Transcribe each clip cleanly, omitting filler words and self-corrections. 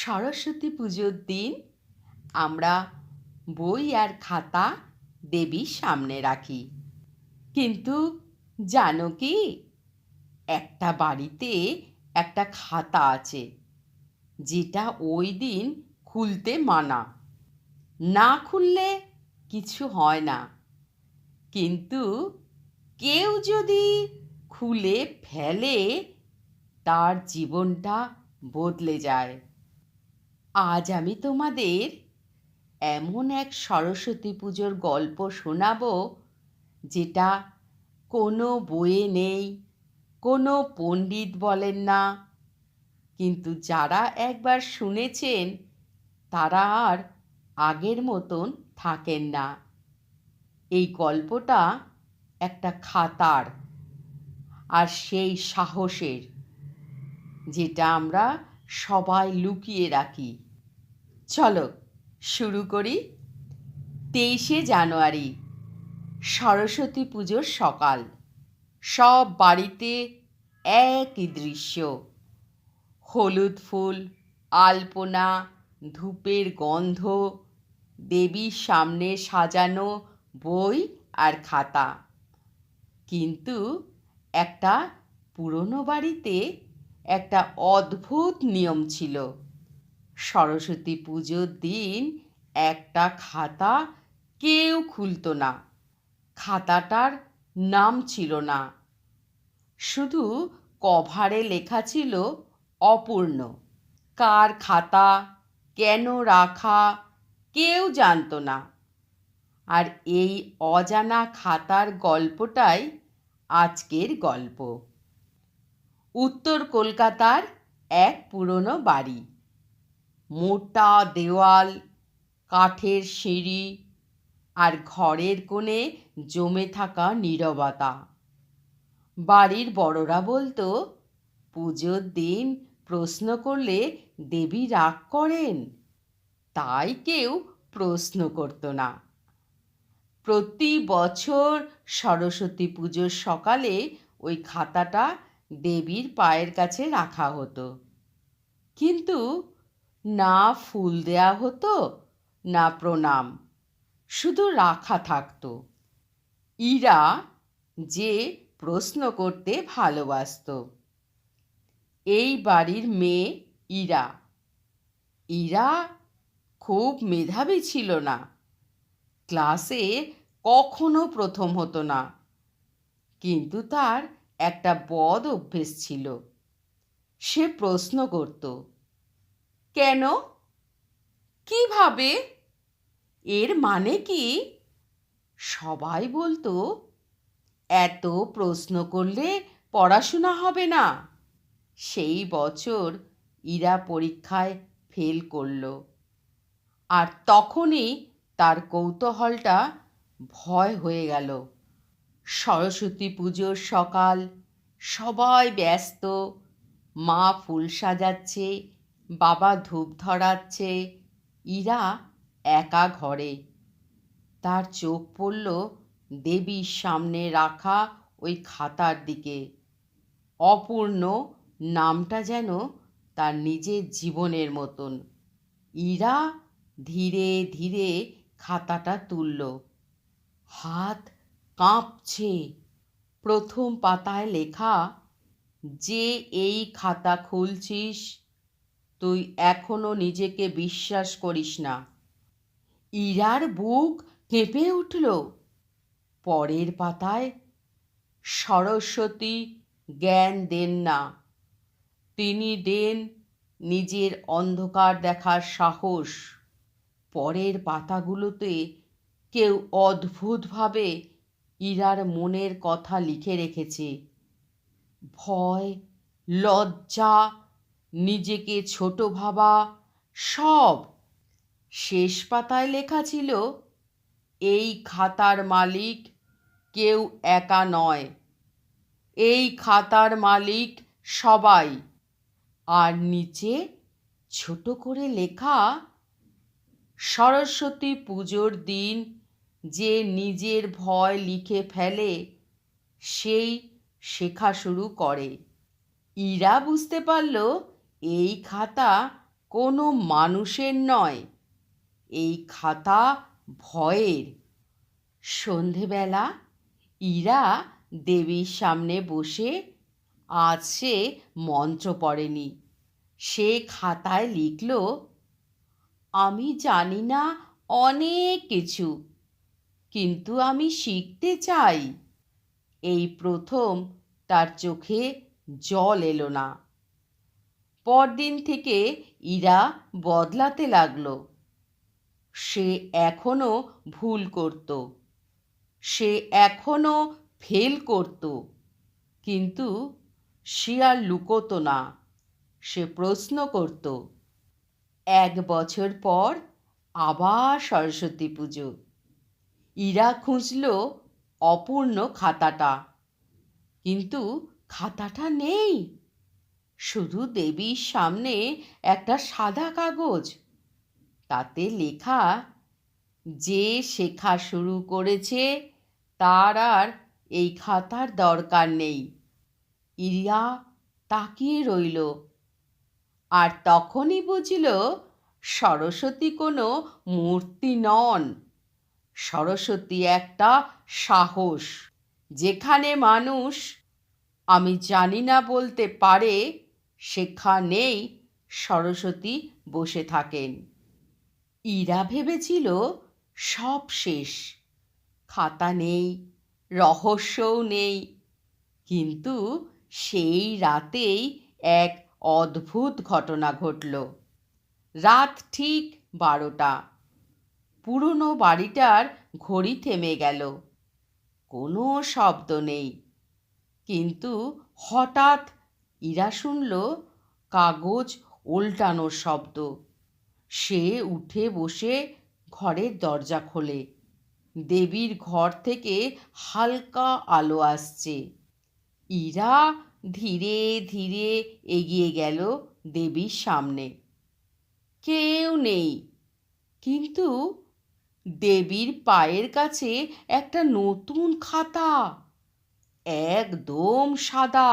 সরস্বতী পুজোর দিন আমরা বই আর খাতা দেবীর সামনে রাখি। কিন্তু জানো কি, একটা বাড়িতে একটা খাতা আছে যেটা ওই দিন খুলতে মানা। না খুললে কিছু হয় না, কিন্তু কেউ যদি খুলে ফেলে তার জীবনটা বদলে যায়। আজ আমি তোমাদের এমন এক সরস্বতী পুজোর গল্প শোনাবো যেটা কোনো বইয়ে নেই, কোনো পণ্ডিত বলেন না, কিন্তু যারা একবার শুনেছেন তারা আর আগের মতন থাকেন না। এই গল্পটা একটা খাতার আর সেই সাহসের, যেটা আমরা সবাই লুকিয়ে রাখি। চলো শুরু করি। 23শে জানুয়ারি, সরস্বতী পুজোর সকাল। সব বাড়িতে একই দৃশ্য। হলুদ ফুল, আলপনা, ধূপের গন্ধ, দেবীর সামনে সাজানো বই আর খাতা। কিন্তু একটা পুরনো বাড়িতে একটা অদ্ভুত নিয়ম ছিল। সরস্বতী পুজোর দিন একটা খাতা কেউ খুলতো না। খাতাটার নাম ছিল না, শুধু কভারে লেখা ছিল অপূর্ণ। কার খাতা, কেন রাখা, কেউ জানতো না। আর এই অজানা খাতার গল্পটাই আজকের গল্প। উত্তর কলকাতার এক পুরনো বাড়ি। মোটা দেওয়াল, কাঠের সিঁড়ি, আর ঘরের কোণে জমে থাকা নীরবতা। বাড়ির বড়রা বলতো, পুজোর দিন প্রশ্ন করলে দেবী রাগ করেন। তাই কেউ প্রশ্ন করতো না। প্রতি বছর সরস্বতী পুজোর সকালে ওই খাতাটা দেবীর পায়ের কাছে রাখা হতো, কিন্তু না ফুল দেয়া হতো, না প্রণাম, শুধু রাখা থাকতো। ইরা, যে প্রশ্ন করতে ভালোবাসতো। এই বাড়ির মেয়ে ইরা। ইরা খুব মেধাবী ছিল না, ক্লাসে কখনো প্রথম হতো না, কিন্তু তার একটা বদ অভ্যেস ছিল। সে প্রশ্ন করত, কেন, কিভাবে, এর মানে কি? সবাই বলতো, এত প্রশ্ন করলে পড়াশোনা হবে না। সেই বছর ইরা পরীক্ষায় ফেল করলো, আর তখনই তার কৌতূহলটা ভয় হয়ে গেল। সরস্বতী পুজোর সকাল, সবাই ব্যস্ত। মা ফুল সাজাচ্ছে, বাবা ধূপ ধরাচ্ছে, ইরা একা ঘরে। তার চোখ পড়ল দেবীর সামনে রাখা ওই খাতার দিকে। অপূর্ণ নামটা যেন তার নিজের জীবনের মতন। ইরা ধীরে ধীরে খাতাটা তুলল। হাত কাঁপছে। প্রথম পাতায় লেখা, যে এই খাতা খুলছিস তুই এখনো নিজেকে বিশ্বাস করিস না। ইরার বুক কেঁপে উঠল। পরের পাতায়, সরস্বতী জ্ঞান দেন না, তিনি দেন নিজের অন্ধকার দেখার সাহস। পরের পাতাগুলোতে কেউ অদ্ভুতভাবে ইরার মনের কথা লিখে রেখেছে। ভয়, লজ্জা, নিজেকে ছোট ভাবা, সব। শেষ পাতায় লেখা ছিল, এই খাতার মালিক কেউ একা নয়, এই খাতার মালিক সবাই। আর নিচে ছোট করে লেখা, সরস্বতী পুজোর দিন যে নিজের ভয় লিখে ফেলে সেই শেখা শুরু করে। ইরা বুঝতে পারল এই খাতা কোনো মানুষের নয়, এই খাতা ভয়ের। সন্ধেবেলা ইরা দেবীর সামনে বসে, আজ সে মন্ত্র পড়েনি। সে খাতায় লিখল, আমি জানি না অনেক কিছু, কিন্তু আমি শিখতে চাই। এই প্রথম তার চোখে জল এলো না। পরদিন থেকে ইরা বদলাতে লাগলো। সে এখনো ভুল করত, সে এখনো ফেল করত, কিন্তু সে আর লুকোতো না, সে প্রশ্ন করত। 1 বছর পর আবার সরস্বতী পুজো। ইরা খুঁজল অপূর্ণ খাতাটা, কিন্তু খাতাটা নেই। শুধু দেবীর সামনে একটা সাদা কাগজ, তাতে লেখা, যে শেখা শুরু করেছে তার আর এই খাতার দরকার নেই। ইরা তাকিয়ে রইল, আর তখনই বুঝল সরস্বতী কোনো মূর্তি নন, সরস্বতী একটা সাহস। যেখানে মানুষ আমি জানি না বলতে পারে, সেখানেই সরস্বতী বসে থাকেন। ইরা ভেবেছিল সব শেষ, খাতা নেই, রহস্যও নেই। কিন্তু সেই রাতেই এক অদ্ভুত ঘটনা ঘটল। রাত ঠিক 12টা। পুরনো বাড়িটার ঘড়ি থেমে গেল। কোনো শব্দ নেই, কিন্তু হঠাৎ ইরা শুনল কাগজ উল্টানোর শব্দ। সে উঠে বসে ঘরের দরজা খোলে। দেবীর ঘর থেকে হালকা আলো আসছে। ইরা ধীরে ধীরে এগিয়ে গেল দেবীর সামনে। কেউ নেই, কিন্তু দেবীর পায়ের কাছে একটা নতুন খাতা, একদম সাদা,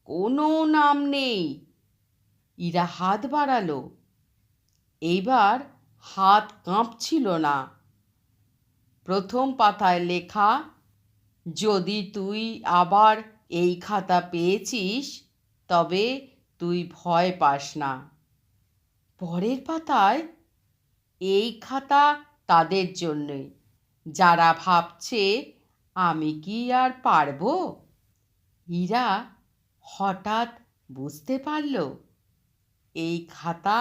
কোনো নাম নেই। ইরা হাত বাড়ালো। এইবার হাত কাঁপছিল না। প্রথম পাতায় লেখা, যদি তুই আবার এই খাতা পেয়েছিস, তবে তুই ভয় পাস না। পরের পাতায়, এই খাতা তাদের জন্যে যারা ভাবছে আমি কি আর পারবো। ইরা হঠাৎ বুঝতে পারল, এই খাতা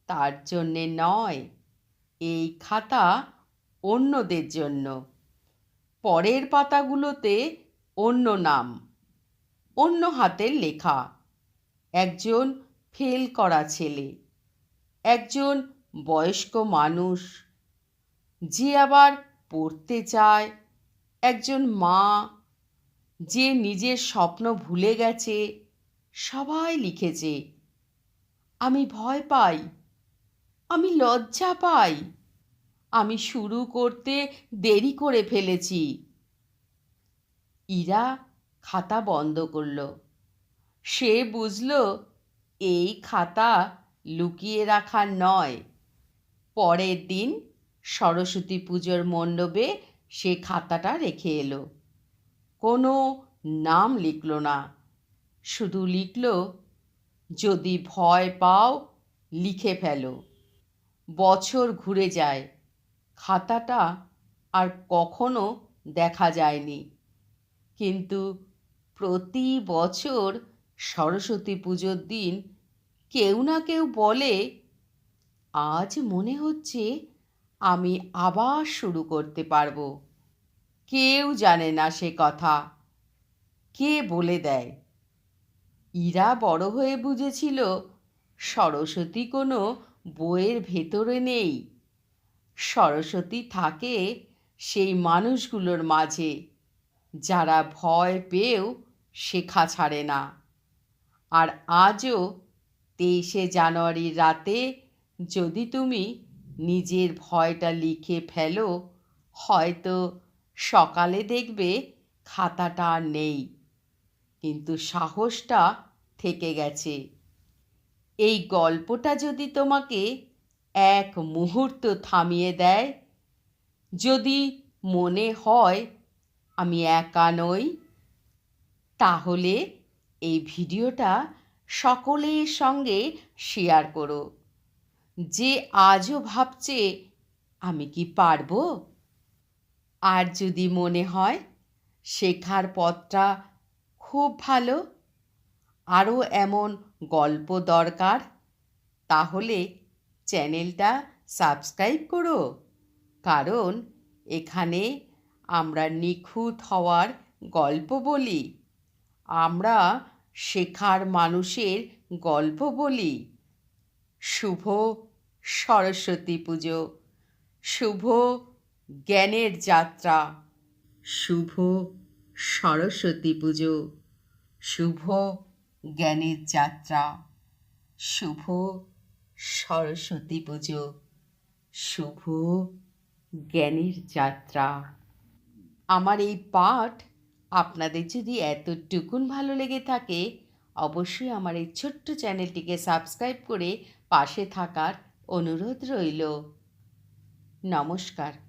তার জন্যে নয়, এই খাতা অন্যদের জন্য। পরের পাতাগুলোতে অন্য নাম, অন্য হাতের লেখা। একজন ফেল করা ছেলে, একজন বয়স্ক মানুষ যে আবার পড়তে চায়, একজন মা যে নিজের স্বপ্ন ভুলে গেছে। সবাই লিখেছে, আমি ভয় পাই, আমি লজ্জা পাই, আমি শুরু করতে দেরি করে ফেলেছি। ইরা খাতা বন্ধ করল। সে বুঝল এই খাতা লুকিয়ে রাখার নয়। পরের দিন সরস্বতী পুজোর মণ্ডপে সে খাতাটা রেখে এলো। কোনো নাম লিখল না, শুধু লিখল, যদি ভয় পাও লিখে ফেলো। বছর ঘুরে যায়, খাতাটা আর কখনো দেখা যায়নি। কিন্তু প্রতি বছর সরস্বতী পুজোর দিন কেউ না কেউ বলে, আজ মনে হচ্ছে আমি আবার শুরু করতে পারবো। কেউ জানে না সে কথা, কে বলে দেয়। ইরা বড় হয়ে বুঝেছিল সরস্বতী কোনো বইয়ের ভেতরে নেই, সরস্বতী থাকে সেই মানুষগুলোর মাঝে যারা ভয় পেয়েও শেখা ছাড়ে না। আর আজও 23শে জানুয়ারির রাতে যদি তুমি নিজের ভয়টা লিখে ফেলো, হয়তো সকালে দেখবে খাতাটা আর নেই, কিন্তু সাহসটা থেকে গেছে। এই গল্পটা যদি তোমাকে এক মুহূর্ত থামিয়ে দেয়, যদি মনে হয় আমি একা নই, তাহলে এই ভিডিওটা সকলের সঙ্গে শেয়ার করো। যে আজও ভাবছে আমি কি পারবো, আর যদি মনে হয় শেখার পথটা খুব ভালো, আরও এমন গল্প দরকার, তাহলে চ্যানেলটা সাবস্ক্রাইব করো। কারণ এখানে আমরা নিখুঁত হওয়ার গল্প বলি, আমরা শেখার মানুষের গল্প বলি। শুভ সরস্বতী পুজো, শুভ জ্ঞানের যাত্রা, শুভ সরস্বতী পুজো, শুভ জ্ঞানের যাত্রা, শুভ সরস্বতী পুজো, শুভ জ্ঞানের যাত্রা। আমার এই পাঠ আপনাদের যদি এতটুকুন ভালো লেগে থাকে, অবশ্যই আমার এই ছোট্ট চ্যানেলটিকে সাবস্ক্রাইব করে পাশে থাকার অনুরোধ রইল। নমস্কার।